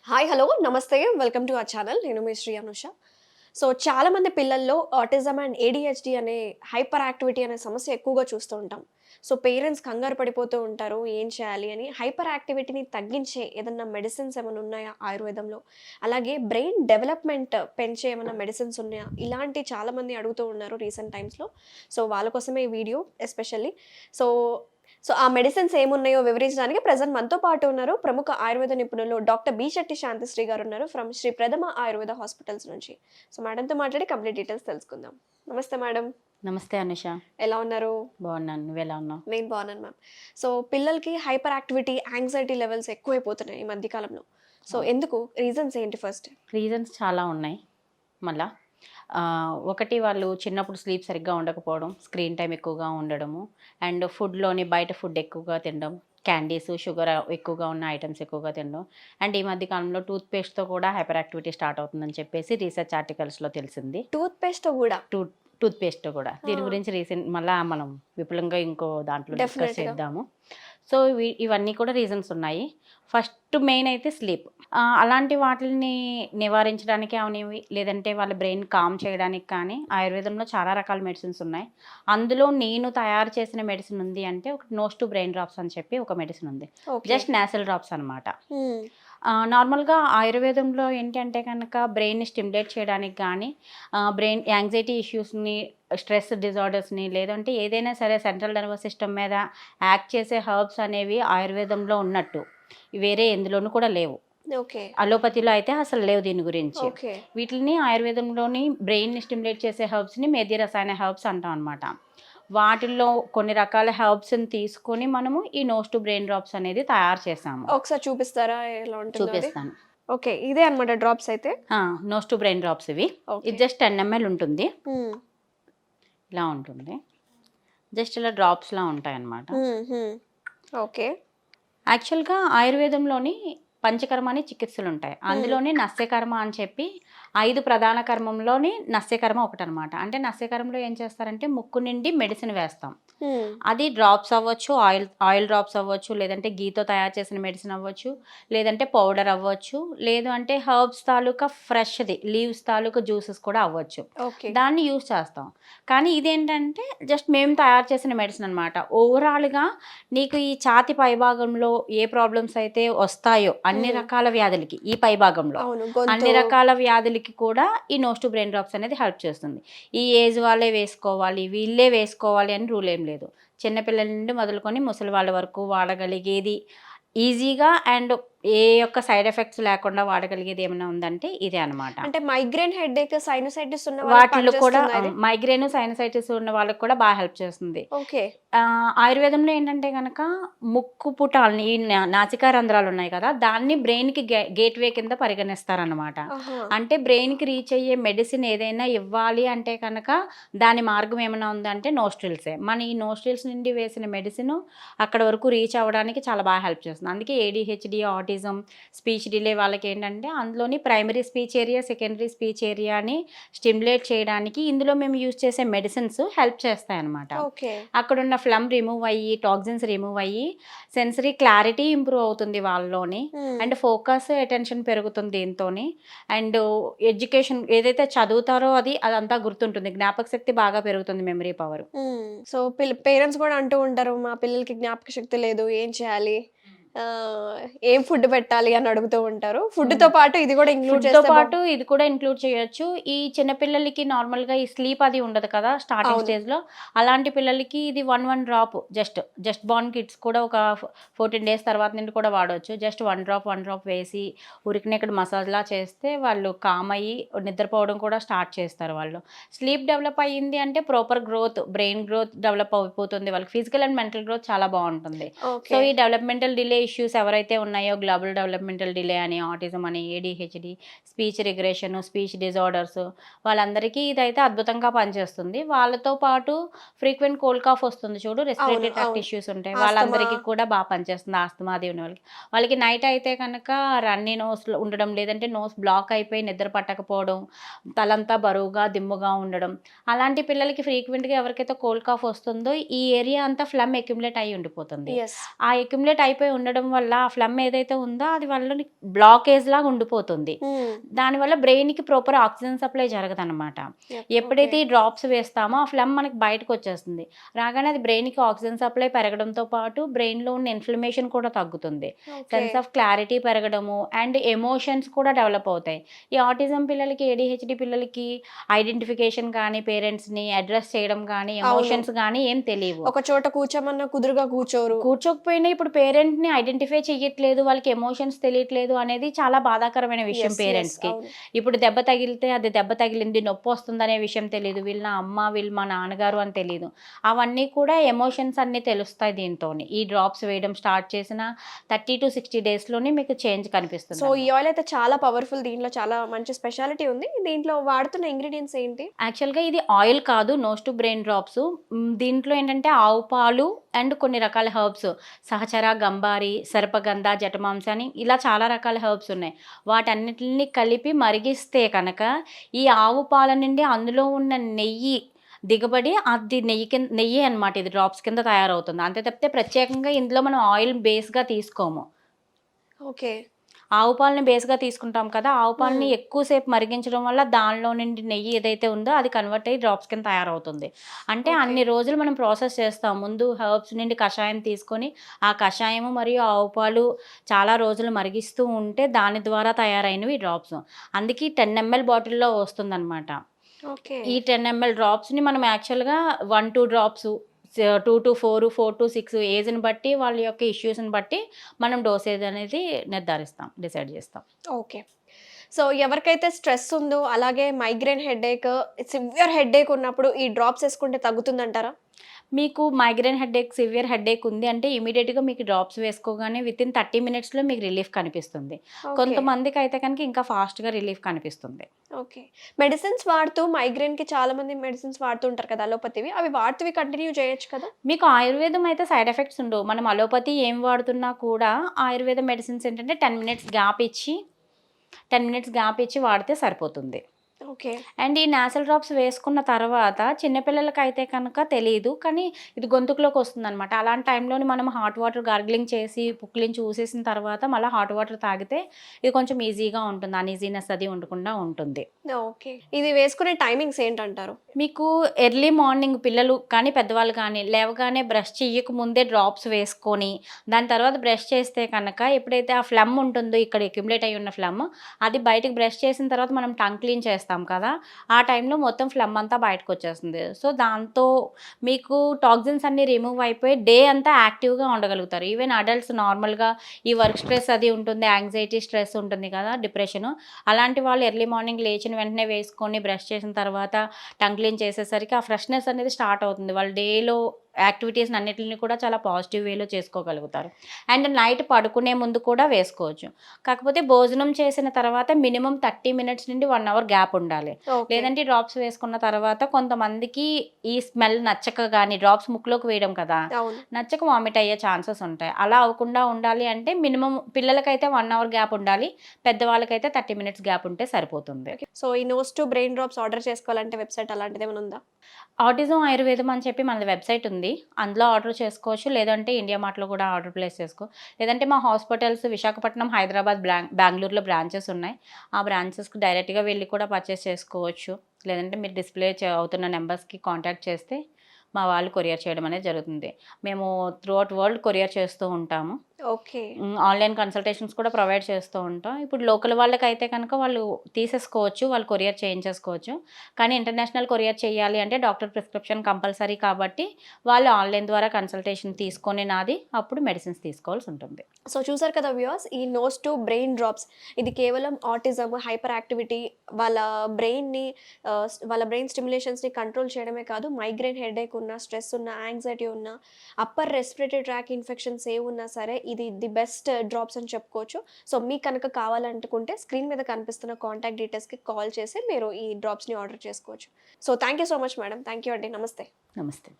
Hi hello నమస్తే welcome to our channel నేను మీ Shri Anusha. So చాలామంది పిల్లల్లో ఆటిజం అండ్ ఏడిహెచ్డి అనే హైపర్ యాక్టివిటీ అనే సమస్య ఎక్కువగా చూస్తూ ఉంటాం. సో పేరెంట్స్ కంగారు పడిపోతూ ఉంటారు ఏం చేయాలి అని. హైపర్ యాక్టివిటీని తగ్గించే ఏదన్నా మెడిసిన్స్ ఏమైనా ఉన్నాయా ఆయుర్వేదంలో? అలాగే బ్రెయిన్ డెవలప్మెంట్ పెంచే ఏమైనా మెడిసిన్స్ ఉన్నాయా? ఇలాంటి చాలామంది అడుగుతూ ఉన్నారు రీసెంట్ టైమ్స్లో. సో వాళ్ళ కోసమే ఈ వీడియో ఎస్పెషల్లీ. సో సో ఆ మెడిసిన్స్ ఏమున్నాయో వివరించడానికి ప్రెజెంట్ మనతో పాటు ఉన్నారు ప్రముఖ ఆయుర్వేద నిపుణులు డాక్టర్ బి శెట్టి శాంతిశ్రీ గారు ఉన్నారు ఫ్రమ్ శ్రీ ప్రథమ ఆయుర్వేద హాస్పిటల్స్ నుంచి. సో మేడంతో మాట్లాడి కంప్లీట్ డీటెయిల్స్ తెలుసుకుందాం. నమస్తే మేడం. నమస్తే అనుష. ఎలా ఉన్నారు? బాగున్నాను, నువ్వు ఎలా ఉన్నావు? నేను బాగున్నాను మ్యామ్. సో పిల్లలకి హైపర్ యాక్టివిటీ యాంగ్జైటీ లెవెల్స్ ఎక్కువైపోతున్నాయి ఈ మధ్య కాలంలో. సో ఎందుకు రీజన్స్ ఏంటి? ఫస్ట్ రీజన్స్ చాలా ఉన్నాయి. మళ్ళా ఒకటి, వాళ్ళు చిన్నప్పుడు స్లీప్ సరిగ్గా ఉండకపోవడం, స్క్రీన్ టైం ఎక్కువగా ఉండడము, అండ్ ఫుడ్లోని బయట ఫుడ్ ఎక్కువగా తినడం, క్యాండీస్, షుగర్ ఎక్కువగా ఉన్న ఐటమ్స్ ఎక్కువగా తినడం, అండ్ ఈ మధ్య కాలంలో టూత్పేస్ట్తో కూడా హైపర్ యాక్టివిటీ స్టార్ట్ అవుతుందని చెప్పేసి రీసెర్చ్ ఆర్టికల్స్లో తెలిసింది. టూత్పేస్ట్తో కూడా? టూత్పేస్ట్ కూడా. దీని గురించి రీసెంట్ మళ్ళీ మనం విపులంగా ఇంకో దాంట్లో డిస్కస్ చేద్దాము. సో ఇవన్నీ కూడా రీజన్స్ ఉన్నాయి. ఫస్ట్ మెయిన్ అయితే స్లీప్. అలాంటి వాటిని నివారించడానికి అవనివి, లేదంటే వాళ్ళ బ్రెయిన్ కామ్ చేయడానికి కానీ ఆయుర్వేదంలో చాలా రకాల మెడిసిన్స్ ఉన్నాయి. అందులో నేను తయారు చేసిన మెడిసిన్ ఉంది అంటే ఒక నోస్ టు బ్రెయిన్ డ్రాప్స్ అని చెప్పి ఒక మెడిసిన్ ఉంది. జస్ట్ నేసల్ డ్రాప్స్ అనమాట. నార్మల్గా ఆయుర్వేదంలో ఏంటంటే కనుక బ్రెయిన్ని స్టిమ్యులేట్ చేయడానికి కానీ, బ్రెయిన్ యాంగ్జైటీ ఇష్యూస్ని, స్ట్రెస్ డిజార్డర్స్ని, లేదంటే ఏదైనా సరే సెంట్రల్ నర్వస్ సిస్టమ్ మీద యాక్ట్ చేసే హర్బ్స్ అనేవి ఆయుర్వేదంలో ఉన్నట్టు వేరే ఎందులోనూ కూడా లేవు. అలోపతిలో అయితే అసలు లేవు దీని గురించి. వీటిని ఆయుర్వేదంలోని బ్రెయిన్ని స్టిమ్యులేట్ చేసే హర్బ్స్ని మేధ్య రసాయన హర్బ్స్ అంటాం అనమాట. వాటిల్లో కొన్ని రకాల హెర్బ్స్ని తీసుకొని మనము ఈ నోస్ టు బ్రెయిన్ డ్రాప్స్ అనేది తయారు చేసాము. ఒకసారి చూపిస్తారా ఎలా ఉంటుందో? చూపిస్తాను. ఓకే, ఇదే అనమాట డ్రాప్స్ అయితే. నోస్ టు బ్రెయిన్ డ్రాప్స్ ఇవి. ఇది జస్ట్ 10 ml ఉంటుంది. ఇలా ఉంటుంది. జస్ట్ ఇలా డ్రాప్స్ లా ఉంటాయి అన్నమాట. ఓకే. యాక్చువల్గా ఆయుర్వేదంలోని పంచకర్మ అని చికిత్సలు ఉంటాయి. అందులోని నస్యకర్మ అని చెప్పి 5 ప్రధాన కర్మంలోని నస్యకర్మ ఒకటి అనమాట. అంటే నస్యకర్మలో ఏం చేస్తారంటే ముక్కు నిండి మెడిసిన్ వేస్తాం. అది డ్రాప్స్ అవ్వచ్చు, ఆయిల్ డ్రాప్స్ అవ్వచ్చు, లేదంటే గీతో తయారు చేసిన మెడిసిన్ అవ్వచ్చు, లేదంటే పౌడర్ అవ్వచ్చు, లేదు అంటే హర్బ్స్ తాలూకా ఫ్రెష్ది లీవ్స్ తాలూకా జ్యూసెస్ కూడా అవ్వచ్చు. దాన్ని యూజ్ చేస్తాం. కానీ ఇదేంటంటే జస్ట్ మేము తయారు చేసిన మెడిసిన్ అనమాట. ఓవరాల్గా నీకు ఈ ఛాతి పైభాగంలో ఏ ప్రాబ్లమ్స్ అయితే వస్తాయో అన్ని రకాల వ్యాధులకి, ఈ పైభాగంలో అన్ని రకాల వ్యాధులకి కూడా ఈ నోస్ టు బ్రెయిన్ డ్రాప్స్ అనేది హెల్ప్ చేస్తుంది. ఈ ఏజ్ వాళ్ళే వేసుకోవాలి, వీళ్ళే వేసుకోవాలి అని రూల్ ఏం లేదు. చిన్నపిల్లల నుండి మొదలుకొని ముసలి వాళ్ళ వరకు వాడగలిగేది, ఈజీగా అండ్ ఏ యొక్క సైడ్ ఎఫెక్ట్స్ లేకుండా వాడగలిగేది ఏమైనా ఉందంటే ఇదే అనమాట. అంటే మైగ్రేన్, హెడేక్, సైనసైటిస్ ఉన్న వాటిలో కూడా, మైగ్రేన్ సైనసైటిస్ ఉన్న వాళ్ళకి కూడా బాగా హెల్ప్ చేస్తుంది. ఓకే. ఆయుర్వేదంలో ఏంటంటే కనుక ముక్కు పుటాలని, ఈ నాసికా రంధ్రాలు ఉన్నాయి కదా, దాన్ని బ్రెయిన్కి గేట్వే కింద పరిగణిస్తారనమాట. అంటే బ్రెయిన్కి రీచ్ అయ్యే మెడిసిన్ ఏదైనా ఇవ్వాలి అంటే కనుక దాని మార్గం ఏమైనా ఉందంటే నోస్ట్రిల్సే. మన ఈ నోస్ట్రిల్స్ నుండి వేసిన మెడిసిన్ అక్కడ వరకు రీచ్ అవ్వడానికి చాలా బాగా హెల్ప్ చేస్తుంది. అందుకే ఏడిహెచ్డి, ఆటిజం, స్పీచ్ డిలే వాళ్ళకి ఏంటంటే అందులోని primary speech area, secondary speech ఏరియాని స్టిమ్యులేట్ చేయడానికి ఇందులో మేము యూజ్ చేసే మెడిసిన్స్ హెల్ప్ చేస్తాయి అనమాట. అక్కడున్న ఫ్లమ్ రిమూవ్ అయ్యి, టాక్సిన్స్ రిమూవ్ అయ్యి, సెన్సరీ క్లారిటీ ఇంప్రూవ్ అవుతుంది వాళ్ళలోని, అండ్ ఫోకస్, అటెన్షన్ పెరుగుతుంది దీంతో, అండ్ ఎడ్యుకేషన్ ఏదైతే చదువుతారో అదంతా గుర్తుంటుంది, జ్ఞాపక శక్తి బాగా పెరుగుతుంది, మెమరీ పవర్. సో పేరెంట్స్ కూడా అంటూ ఉంటారు మా పిల్లలకి జ్ఞాపక శక్తి లేదు, ఏం చేయాలి, ఏం ఫుడ్ పెట్టాలి అని అడుగుతూ ఉంటారు. ఫుడ్ తో పాటు ఇది కూడా ఇంక్లూడ్ చేయొచ్చు. ఈ చిన్నపిల్లలకి నార్మల్గా ఈ స్లీప్ అది ఉండదు కదా స్టార్టింగ్ స్టేజ్ లో, అలాంటి పిల్లలకి ఇది 1 డ్రాప్ జస్ట్ బార్న్ కిడ్స్ కూడా ఒక 14 days తర్వాత నుండి కూడా వాడవచ్చు. జస్ట్ 1 డ్రాప్ వేసి ఉరికిన ఇక్కడ మసాజ్ లా చేస్తే వాళ్ళు కామ్ అయ్యి నిద్రపోవడం కూడా స్టార్ట్ చేస్తారు. వాళ్ళు స్లీప్ డెవలప్ అయ్యింది అంటే proper growth, brain growth develop అయిపోతుంది. వాళ్ళకి ఫిజికల్ అండ్ మెంటల్ గ్రోత్ చాలా బాగుంటుంది. సో ఈ డెవలప్మెంటల్ డిలే ఇష్యూస్ ఎవరైతే ఉన్నాయో, గ్లోబల్ డెవలప్మెంటల్ డిలే అని, ఆటిజం అని, ADHD, speech regression, speech disorders, వాళ్ళందరికీ ఇదైతే అద్భుతంగా పనిచేస్తుంది. వాళ్ళతో పాటు ఫ్రీక్వెంట్ కోల్డ్ కాఫ్ వస్తుంది చూడు, రెస్పిరేటరీ ట్రాక్ట్ ఇష్యూస్ ఉంటాయి, వాళ్ళందరికీ కూడా బాగా పనిచేస్తుంది. ఆస్తమా అది ఉన్న వాళ్ళకి నైట్ అయితే కనుక రన్నీ నోస్ ఉండడం, లేదంటే నోస్ బ్లాక్ అయిపోయి నిద్ర పట్టకపోవడం, తలంతా బరువుగా దిమ్ముగా ఉండడం, అలాంటి పిల్లలకి ఫ్రీక్వెంట్గా ఎవరికైతే కోల్డ్ కాఫ్ వస్తుందో ఈ ఏరియా అంతా ఫ్లమ్ అక్యుములేట్ అయ్యి ఉండిపోతుంది. ఆ అక్యుములేట్ అయిపోయి ఉండడం ఉండడం వల్ల ఆ ఫ్లమ్ ఏదైతే ఉందో అది వాళ్ళని బ్లాకేజ్ లాగా ఉండిపోతుంది. దానివల్ల బ్రెయిన్కి ప్రాపర్ ఆక్సిజన్ సప్లై జరగదన్నమాట. ఎప్పుడైతే ఈ డ్రాప్స్ వేస్తామో ఆ ఫ్లమ్ మనకి బయటకు వచ్చేస్తుంది. రాగానే అది బ్రెయిన్కి ఆక్సిజన్ సప్లై పెరగడంతో పాటు బ్రెయిన్లో ఉన్న ఇన్ఫ్లమేషన్ కూడా తగ్గుతుంది. సెన్స్ ఆఫ్ క్లారిటీ పెరగడము అండ్ ఎమోషన్స్ కూడా డెవలప్ అవుతాయి. ఈ ఆటిజం పిల్లలకి, ADHD పిల్లలకి ఐడెంటిఫికేషన్ కానీ, పేరెంట్స్ని అడ్రస్ చేయడం కానీ, ఎమోషన్స్ కానీ ఏం తెలియవు. ఒక చోట కూర్చోమన్నా కుదురుగా కూర్చోకపోయినా ఇప్పుడు పేరెంట్ని ఐడెంటిఫై చేయట్లేదు, వాళ్ళకి ఎమోషన్స్ తెలియట్లేదు అనేది చాలా బాధాకరమైన విషయం పేరెంట్స్కి. ఇప్పుడు దెబ్బ తగిలితే అది దెబ్బ తగిలింది, నొప్పి వస్తుంది అనే విషయం తెలియదు, వీళ్ళ నా అమ్మ, వీళ్ళు మా నాన్నగారు అని తెలియదు. అవన్నీ కూడా ఎమోషన్స్ అన్నీ తెలుస్తాయి దీంతో. ఈ డ్రాప్స్ వేయడం స్టార్ట్ చేసిన 30 to 60 డేస్లోనే మీకు చేంజ్ కనిపిస్తుంది. సో ఈ ఆయిల్ అయితే చాలా పవర్ఫుల్, దీంట్లో చాలా మంచి స్పెషాలిటీ ఉంది. దీంట్లో వాడుతున్న ఇంగ్రీడియంట్స్ ఏంటి? యాక్చువల్గా ఇది ఆయిల్ కాదు, నోస్ టు బ్రెయిన్ డ్రాప్స్. దీంట్లో ఏంటంటే ఆవు పాలు అండ్ కొన్ని రకాల హెర్బ్స్, సహచర, గంబారి, సర్పగంధ, జటమాంస అని ఇలా చాలా రకాల హెర్బ్స్ ఉన్నాయి. వాటన్నిటిని కలిపి మరిగిస్తే కనుక ఈ ఆవు పాల నుండి అందులో ఉన్న నెయ్యి దిగబడి అది నెయ్యి అనమాట, ఇది డ్రాప్స్ కింద తయారవుతుంది. అంతే తప్పితే ప్రత్యేకంగా ఇందులో మనం ఆయిల్ బేస్గా తీసుకోము. ఓకే. ఆవు పాలని బేస్గా తీసుకుంటాం కదా, ఆవు పాలని ఎక్కువసేపు మరిగించడం వల్ల దానిలో నుండి నెయ్యి ఏదైతే ఉందో అది కన్వర్ట్ అయ్యి డ్రాప్స్ కింద తయారవుతుంది. అంటే అన్ని రోజులు మనం ప్రాసెస్ చేస్తాం. ముందు హెర్బ్స్ నుండి కషాయం తీసుకొని ఆ కషాయము మరియు ఆవు పాలు చాలా రోజులు మరిగిస్తూ ఉంటే దాని ద్వారా తయారైనవి డ్రాప్స్. అందుకే 10 ml బాటిల్లో వస్తుందన్నమాట. ఈ 10 ml డ్రాప్స్ని మనం యాక్చువల్గా 1-2 డ్రాప్స్, 2 to 4, 4 to 6 ఏజ్ని బట్టి వాళ్ళ యొక్క ఇష్యూస్ని బట్టి మనం డోసేజ్ అనేది డిసైడ్ చేస్తాం. ఓకే. సో ఎవరికైతే స్ట్రెస్ ఉందో, అలాగే మైగ్రేన్ హెడేక్, సివియర్ హెడేక్ ఉన్నప్పుడు ఈ డ్రాప్స్ వేసుకుంటే తగ్గుతుందంటారా? మీకు మైగ్రేన్ హెడేక్, సివియర్ హెడేక్ ఉంది అంటే ఇమీడియట్గా మీకు డ్రాప్స్ వేసుకోగానే వితిన్ 30 minutesలో మీకు రిలీఫ్ కనిపిస్తుంది. కొంతమందికి అయితే కనుక ఇంకా ఫాస్ట్గా రిలీఫ్ కనిపిస్తుంది. ఓకే. మెడిసిన్స్ వాడుతూ మైగ్రేన్కి చాలా మంది మెడిసిన్స్ వాడుతూ ఉంటారు కదా, అలోపతివి. అవి వాడుతూ కంటిన్యూ చేయొచ్చు కదా? మీకు ఆయుర్వేదం అయితే సైడ్ ఎఫెక్ట్స్ ఉండవు. మనం అలోపతి ఏం వాడుతున్నా కూడా ఆయుర్వేద మెడిసిన్స్ ఏంటంటే 10 minutes గ్యాప్ ఇచ్చి వాడితే సరిపోతుంది. ఓకే. అండ్ ఈ నాసల్ డ్రాప్స్ వేసుకున్న తర్వాత చిన్నపిల్లలకి అయితే కనుక తెలియదు, కానీ ఇది గొంతుకులోకి వస్తుంది అనమాట. అలాంటి టైంలోని మనం హాట్ వాటర్ గార్గిలింగ్ చేసి పుక్కిలించి ఊసేసిన తర్వాత మళ్ళీ హాట్ వాటర్ తాగితే ఇది కొంచెం ఈజీగా ఉంటుంది, అన్ఈజీనెస్ అది ఉండకుండా ఉంటుంది. ఓకే. ఇది వేసుకునే టైమింగ్స్ ఏంటంటారు? మీకు ఎర్లీ మార్నింగ్ పిల్లలు కానీ పెద్దవాళ్ళు కానీ లేవగానే బ్రష్ చేయక ముందే డ్రాప్స్ వేసుకొని దాని తర్వాత బ్రష్ చేస్తే కనుక ఎప్పుడైతే ఆ ఫ్లమ్ ఉంటుందో, ఇక్కడ అక్యుములేట్ అయి ఉన్న ఫ్లమ్, అది బయటకు బ్రష్ చేసిన తర్వాత మనం టంగ్ క్లీన్ చేస్తాం కదా, ఆ టైంలో మొత్తం ఫ్లమ్ అంతా బయటకు వచ్చేస్తుంది. సో దాంతో మీకు టాక్సిన్స్ అన్నీ రిమూవ్ అయిపోయి డే అంతా యాక్టివ్గా ఉండగలుగుతారు. ఈవెన్ అడల్ట్స్ నార్మల్గా ఈ వర్క్ స్ట్రెస్ అది ఉంటుంది, యాంగ్జైటీ, స్ట్రెస్ ఉంటుంది కదా, డిప్రెషన్, అలాంటి వాళ్ళు ఎర్లీ మార్నింగ్ లేచిన వెంటనే వేసుకొని బ్రష్ చేసిన తర్వాత టంగ్ క్లీన్ చేసేసరికి ఆ ఫ్రెష్నెస్ అనేది స్టార్ట్ అవుతుంది. వాళ్ళ డేలో యాక్టివిటీస్ అన్నిటిని కూడా చాలా పాజిటివ్ వేలో చేసుకోగలుగుతారు. అండ్ నైట్ పడుకునే ముందు కూడా వేసుకోవచ్చు. కాకపోతే భోజనం చేసిన తర్వాత మినిమం 30 minutes నుండి 1 hour గ్యాప్ ఉండాలి. లేదంటే డ్రాప్స్ వేసుకున్న తర్వాత కొంతమందికి ఈ స్మెల్ నచ్చక కానీ, డ్రాప్స్ ముక్కులోకి వేయడం కదా, నచ్చక వామిట్ అయ్యే ఛాన్సెస్ ఉంటాయి. అలా అవ్వకుండా ఉండాలి అంటే మినిమం పిల్లలకైతే 1 hour గ్యాప్ ఉండాలి, పెద్దవాళ్ళకైతే 30 minutes గ్యాప్ ఉంటే సరిపోతుంది. సో ఈ nose to brain drops order చేసుకోవాలంటే వెబ్సైట్ అలాంటిది ఏమైనా ఉందా? ఆటిజం ఆయుర్వేదం అని చెప్పి మన వెబ్సైట్ ఉంది, అందులో ఆర్డర్ చేసుకోవచ్చు. లేదంటే ఇండియా మార్ట్లో కూడా ఆర్డర్ ప్లేస్ చేసుకో. లేదంటే మా హాస్పిటల్స్ విశాఖపట్నం, హైదరాబాద్, బెంగళూరులో బ్రాంచెస్ ఉన్నాయి. ఆ బ్రాంచెస్కి డైరెక్ట్గా వెళ్ళి కూడా పర్చేస్ చేసుకోవచ్చు. లేదంటే మీరు డిస్ప్లే అవుతున్న నెంబర్స్కి కాంటాక్ట్ చేస్తే మా వాళ్ళు కొరియర్ చేయడం అనేది జరుగుతుంది. మేము త్రూఅవుట్ వరల్డ్ కొరియర్ చేస్తూ ఉంటాము. ఓకే. ఆన్లైన్ కన్సల్టేషన్స్ కూడా ప్రొవైడ్ చేస్తూ ఉంటాం. ఇప్పుడు లోకల్ వాళ్ళకైతే కనుక వాళ్ళు తీసేసుకోవచ్చు, వాళ్ళు కొరియర్ చేయించేసుకోవచ్చు. కానీ ఇంటర్నేషనల్ కొరియర్ చేయాలి అంటే డాక్టర్ ప్రిస్క్రిప్షన్ కంపల్సరీ కాబట్టి వాళ్ళు ఆన్లైన్ ద్వారా కన్సల్టేషన్ తీసుకొని అప్పుడు మెడిసిన్స్ తీసుకోవాల్సి ఉంటుంది. సో చూసారు కదా వ్యూవర్స్, ఈ నోస్ టు బ్రెయిన్ డ్రాప్స్ ఇది కేవలం ఆటిజం, హైపర్ యాక్టివిటీ, వాళ్ళ బ్రెయిన్ స్టిమ్యులేషన్స్ని కంట్రోల్ చేయడమే కాదు, మైగ్రేన్ హెడేక్ ఉన్న, స్ట్రెస్ ఉన్న, యాంగ్జైటీ ఉన్న, అప్పర్ రెస్పిరేటరీ ట్రాక్ ఇన్ఫెక్షన్స్ ఏ ఉన్నా సరే ఇది ది బెస్ట్ డ్రాప్స్ అని చెప్పుకోవచ్చు. సో మీకు కనుక కావాలనుకుంటే స్క్రీన్ మీద కనిపిస్తున్న కాంటాక్ట్ డీటెయిల్స్కి కాల్ చేసి మీరు ఈ డ్రాప్స్ని ఆర్డర్ చేసుకోవచ్చు. So thank you so much madam. Thank you అండి. నమస్తే. నమస్తే.